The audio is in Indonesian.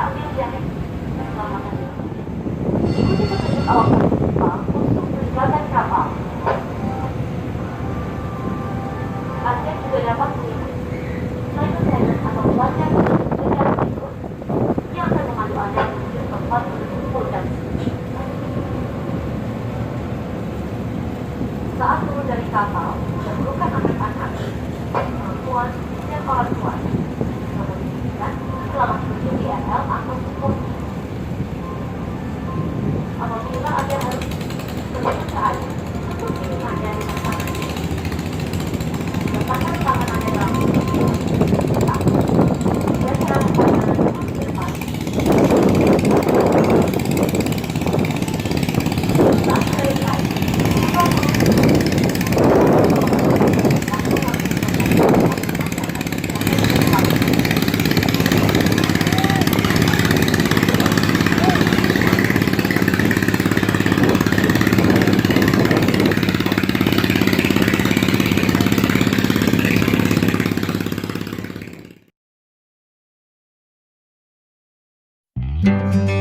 ambil jaring keselamatan. Ikuti petunjuk awak kapal untuk meninggalkan kapal. Anda juga dapat mengikuti pilot guidance atau pelacak dengan berikut yang akan memandu Anda menuju tempat berkumpul dan saat turun dari kapal, dahulukan anak-anak, perempuan, dan orang tua. Kemudian, selamat menuju IRL atau support. Apabila Anda harus terjun ke air, tutup hidung Anda dengan tangan. Letakkan tangan Anda dalam tubuh, dan serahkan tangan Anda ke depan. Saat dari air, Thank